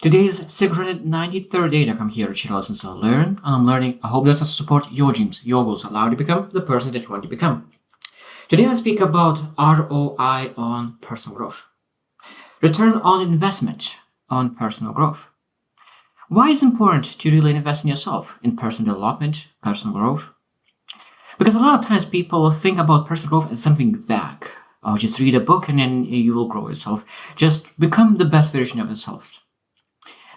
Today is 693rd day that I'm here to channel Lessons to Learn, and I'm learning. I hope that to support your dreams, your goals, allow you to become the person that you want to become. Today I speak about ROI on personal growth. Return on investment on personal growth. Why is it important to really invest in yourself, in personal development, personal growth? Because a lot of times people think about personal growth as something vague. Oh, just read a book and then you will grow yourself. Just become the best version of yourselves.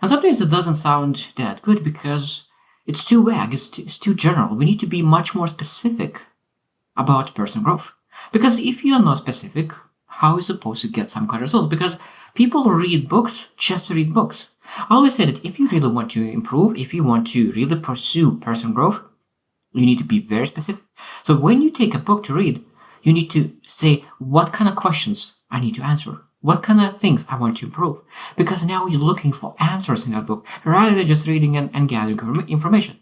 And sometimes it doesn't sound that good because it's too vague, it's too general. We need to be much more specific about personal growth. Because if you're not specific, how are you supposed to get some kind of results? Because people read books just to read books. I always say that if you really want to improve, if you want to really pursue personal growth, you need to be very specific. So when you take a book to read, you need to say, what kind of questions I need to answer? What kind of things I want to improve? Because now you're looking for answers in that book rather than just reading and gathering information.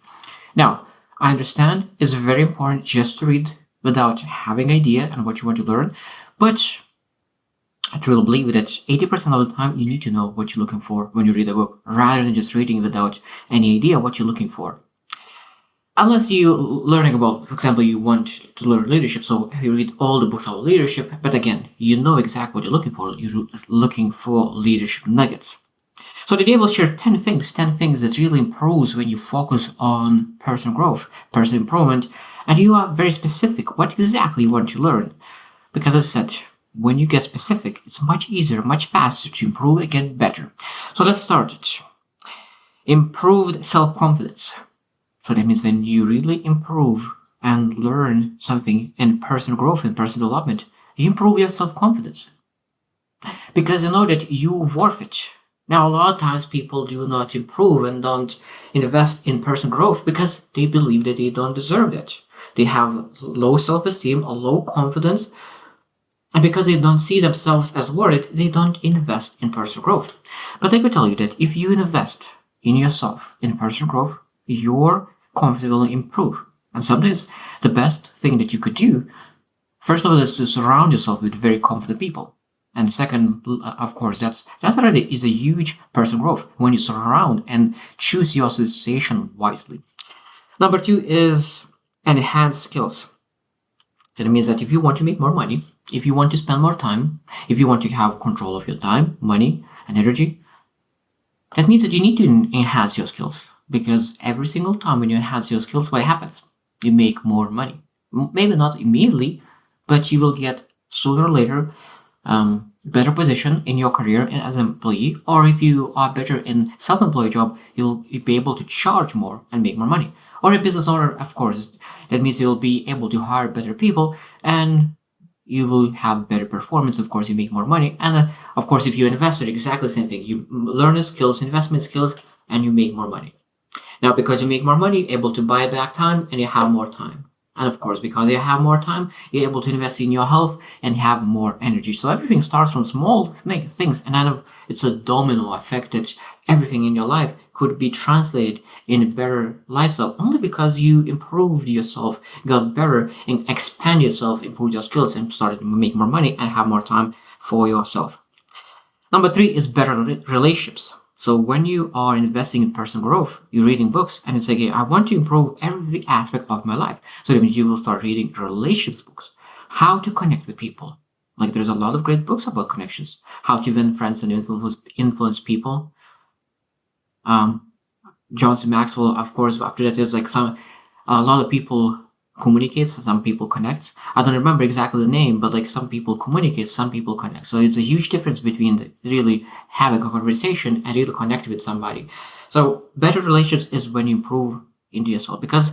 Now, I understand it's very important just to read without having an idea on what you want to learn, but I truly believe that 80% of the time you need to know what you're looking for when you read a book rather than just reading without any idea what you're looking for. Unless you're learning about, for example, you want to learn leadership, so you read all the books about leadership, but again, you know exactly what you're looking for. You're looking for leadership nuggets. So today we'll share 10 things that really improves when you focus on personal growth, personal improvement, and you are very specific what exactly you want to learn. Because as I said, when you get specific, it's much easier, much faster to improve and get better. So let's start it. Improved self-confidence. So that means when you really improve and learn something in personal growth and personal development, you improve your self-confidence. Because you know that you're worth it. Now, a lot of times people do not improve and don't invest in personal growth because they believe that they don't deserve it. They have low self-esteem, a low confidence, and because they don't see themselves as worth it, they don't invest in personal growth. But I could tell you that if you invest in yourself, in personal growth, your confidence will improve. And sometimes the best thing that you could do, first of all, is to surround yourself with very confident people. And second, of course, that's already is a huge personal growth when you surround and choose your association wisely. Number 2 is enhance skills. So that means that if you want to make more money, if you want to spend more time, if you want to have control of your time, money, and energy, that means that you need to enhance your skills. Because every single time when you enhance your skills, what happens? You make more money. Maybe not immediately, but you will get sooner or later better position in your career as an employee. Or if you are better in self-employed job, you'll be able to charge more and make more money. Or a business owner, of course, that means you'll be able to hire better people and you will have better performance. Of course, you make more money. And of course, if you invest in exactly the same thing, you learn the skills, investment skills, and you make more money. Now, because you make more money, you're able to buy back time and you have more time. And of course, because you have more time, you're able to invest in your health and have more energy. So everything starts from small things, and then it's a domino effect that everything in your life could be translated in a better lifestyle only because you improved yourself, got better, and expand yourself, improved your skills, and started to make more money and have more time for yourself. Number 3 is better relationships. So when you are investing in personal growth, you're reading books and it's like, hey, I want to improve every aspect of my life. So that means you will start reading relationships books, how to connect with people. Like there's a lot of great books about connections, how to win friends and influence people. John C. Maxwell, of course, after that there's like a lot of people communicate, some people connect. I don't remember exactly the name, but like some people communicate, some people connect. So it's a huge difference between really having a conversation and really connect with somebody. So better relationships is when you improve into yourself, because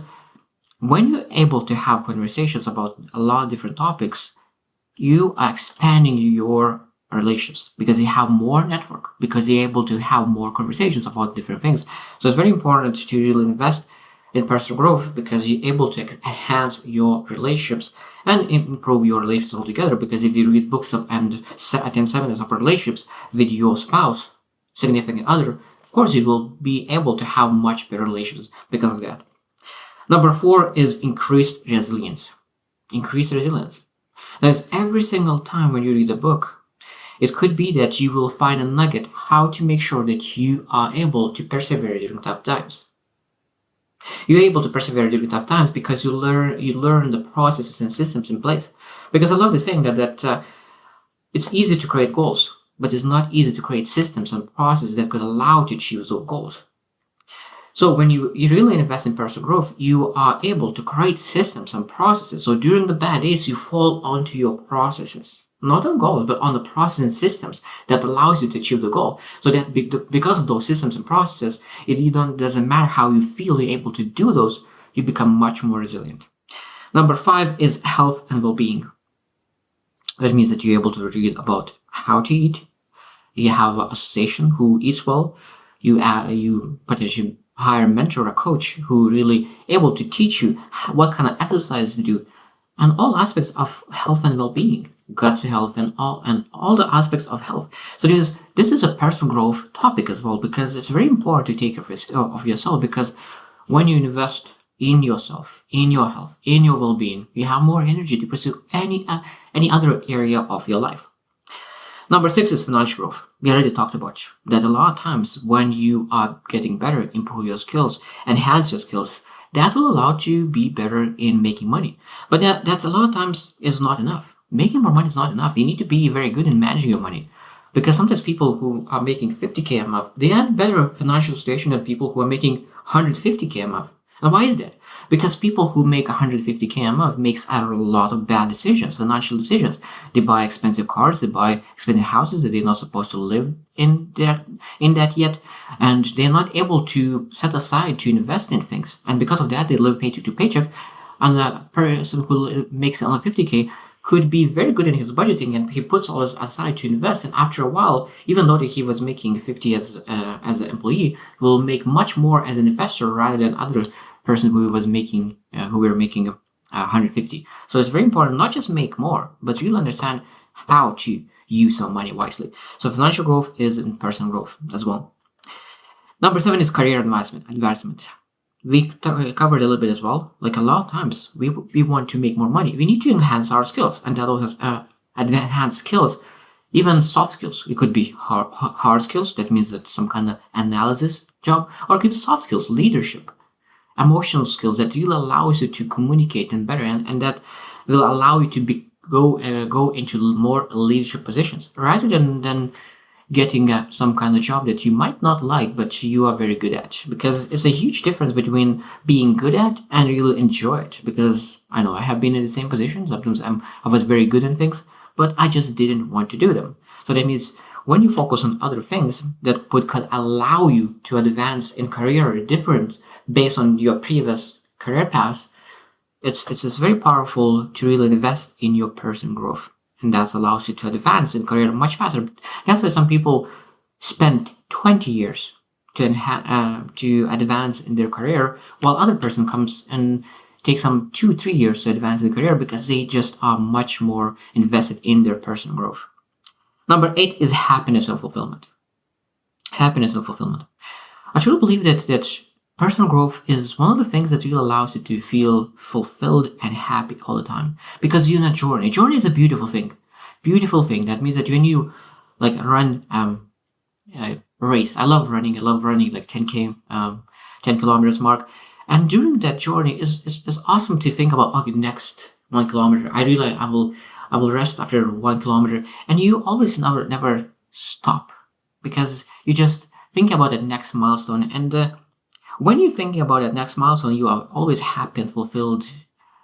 when you're able to have conversations about a lot of different topics, you are expanding your relationships because you have more network, because you're able to have more conversations about different things. So it's very important to really invest in personal growth because you're able to enhance your relationships and improve your relationships altogether. Because if you read books and attend seminars of relationships with your spouse, significant other, of course you will be able to have much better relationships because of that. Number 4 is increased resilience. Increased resilience. That is every single time when you read a book, It could be that you will find a nugget how to make sure that you are able to persevere during tough times. You're able to persevere during tough times because you learn the processes and systems in place. Because I love the saying that it's easy to create goals, but it's not easy to create systems and processes that could allow you to achieve those goals. So when you really invest in personal growth, you are able to create systems and processes. So during the bad days, you fall onto your processes, not on goals, but on the process and systems that allows you to achieve the goal. So that because of those systems and processes, doesn't matter how you feel, you're able to do those. You become much more resilient. Number 5 is health and well-being. That means that you're able to read about how to eat. You have an association who eats well. You potentially hire a mentor, a coach who really able to teach you what kind of exercise to do, and all aspects of health and well-being, gut health, and all the aspects of health. So this is a personal growth topic as well, because it's very important to take care of yourself. Because when you invest in yourself, in your health, in your well-being, you have more energy to pursue any other area of your life. Number 6 is financial growth. We already talked about that a lot of times when you are getting better, improve your skills, enhance your skills, that will allow you to be better in making money. But that's a lot of times is not enough. Making more money is not enough. You need to be very good in managing your money. Because sometimes people who are making 50K a month, they have better financial situation than people who are making 150K a month. And why is that? Because people who make 150K a month makes a lot of bad decisions, financial decisions. They buy expensive cars, they buy expensive houses that they're not supposed to live in that yet, and they're not able to set aside to invest in things. And because of that, they live paycheck to paycheck. And a person who makes only 50K could be very good in his budgeting, and he puts all this aside to invest. And after a while, even though he was making 50 as an employee, will make much more as an investor rather than others person who were making 150. So it's very important not just make more, but really understand how to use our money wisely. So financial growth is in personal growth as well. Number 7 is career advancement. We covered a little bit as well. Like a lot of times, we want to make more money. We need to enhance our skills, and that also enhance skills, even soft skills. It could be hard skills. That means that some kind of analysis job, or it could be soft skills, leadership, emotional skills that will allow you to communicate and better, and that will allow you to go into more leadership positions rather than getting some kind of job that you might not like but you are very good at. Because it's a huge difference between being good at and really enjoy it. Because I know I have been in the same position. Sometimes I was very good at things, but I just didn't want to do them. So that means when you focus on other things that could allow you to advance in career different based on your previous career path, it's very powerful to really invest in your personal growth. And that allows you to advance in career much faster. That's why some people spend 20 years to advance in their career, while other person comes and takes some 2-3 years to advance in career because they just are much more invested in their personal growth. Number 8 is happiness and fulfillment. Happiness and fulfillment. I truly believe that personal growth is one of the things that really allows you to feel fulfilled and happy all the time. Because you're in a journey. Journey is a beautiful thing. Beautiful thing. That means that when you run a race. I love running like 10K, 10 kilometers mark. And during that journey is awesome to think about, okay, next 1 kilometer. I will rest after 1 kilometer. And you always never stop. Because you just think about that next milestone. And when you're thinking about that next milestone, you are always happy and fulfilled.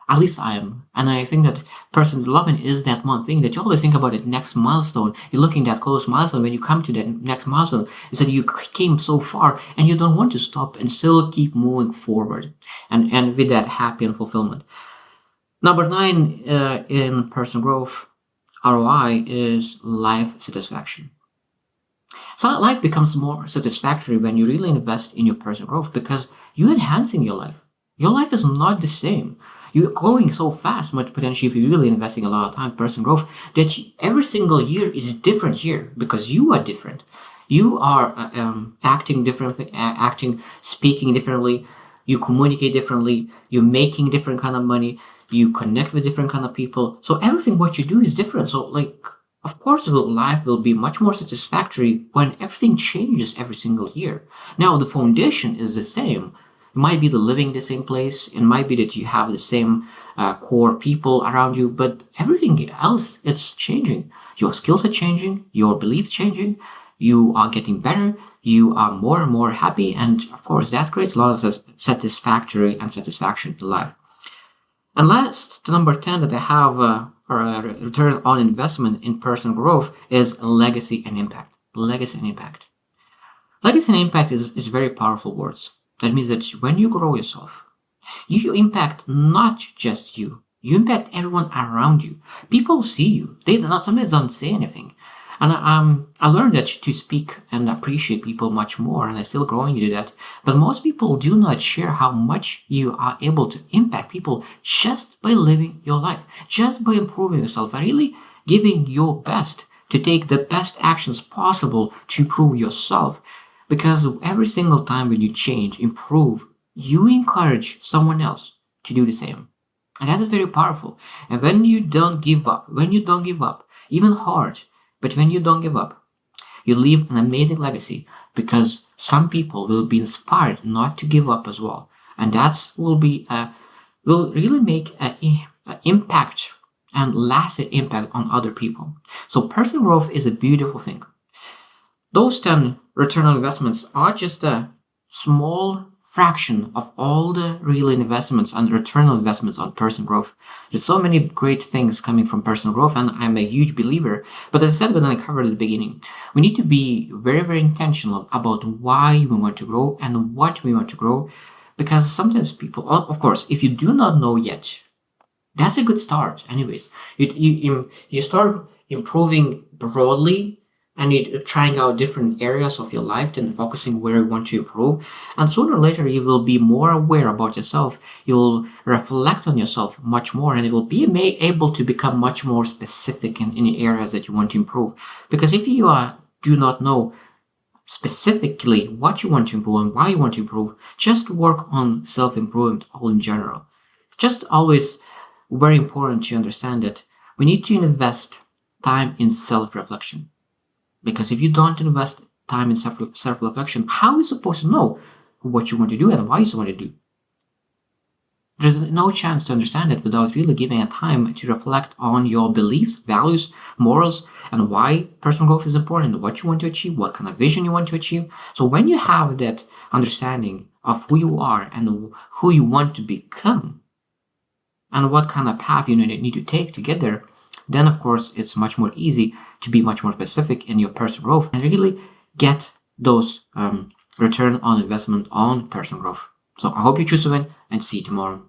At least I am. And I think that personal development is that one thing that you always think about that next milestone. You're looking at that close milestone. When you come to that next milestone, it's that you came so far and you don't want to stop and still keep moving forward. And with that happy and fulfillment. Number 9 in personal growth, ROI, is life satisfaction. So life becomes more satisfactory when you really invest in your personal growth because you're enhancing your life. Your life is not the same. You're going so fast, but potentially if you're really investing a lot of time in personal growth, that every single year is different here because you are different. You are acting differently, speaking differently. You communicate differently. You're making different kind of money. You connect with different kind of people. So everything what you do is different. So Of course, life will be much more satisfactory when everything changes every single year. Now, the foundation is the same. It might be the living in the same place. It might be that you have the same core people around you, but everything else, it's changing. Your skills are changing. Your beliefs changing. You are getting better. You are more and more happy. And of course, that creates a lot of satisfactory and satisfaction to life. And last, the number 10 that I have, or a return on investment in personal growth, is legacy and impact. Legacy and impact. Legacy and impact is very powerful words. That means that when you grow yourself, you impact not just you. You impact everyone around you. People see you. They not sometimes don't say anything. And I learned that to speak and appreciate people much more, and I'm still growing into that. But most people do not share how much you are able to impact people just by living your life, just by improving yourself, and really giving your best to take the best actions possible to improve yourself. Because every single time when you change, improve, you encourage someone else to do the same. And that is very powerful. And when you don't give up, even hard, but when you don't give up, you leave an amazing legacy because some people will be inspired not to give up as well. And that will really make an impact and lasting impact on other people. So personal growth is a beautiful thing. Those 10 return on investments are just a small fraction of all the real investments and return on investments on personal growth. There's so many great things coming from personal growth, and I'm a huge believer. But as I said when I covered at the beginning, we need to be very, very intentional about why we want to grow and what we want to grow. Because sometimes people, of course, if you do not know yet, that's a good start. Anyways, you start improving broadly, and you're trying out different areas of your life and focusing where you want to improve. And sooner or later, you will be more aware about yourself. You will reflect on yourself much more, and it will be able to become much more specific in areas that you want to improve. Because if you do not know specifically what you want to improve and why you want to improve, just work on self-improvement all in general. Just always very important to understand that we need to invest time in self-reflection. Because if you don't invest time in self-reflection, how are you supposed to know what you want to do and why you want to do? There's no chance to understand it without really giving a time to reflect on your beliefs, values, morals, and why personal growth is important, what you want to achieve, what kind of vision you want to achieve. So when you have that understanding of who you are and who you want to become, and what kind of path you need to take to get there, then of course it's much more easy to be much more specific in your personal growth and really get those return on investment on personal growth. So I hope you choose to win, and see you tomorrow.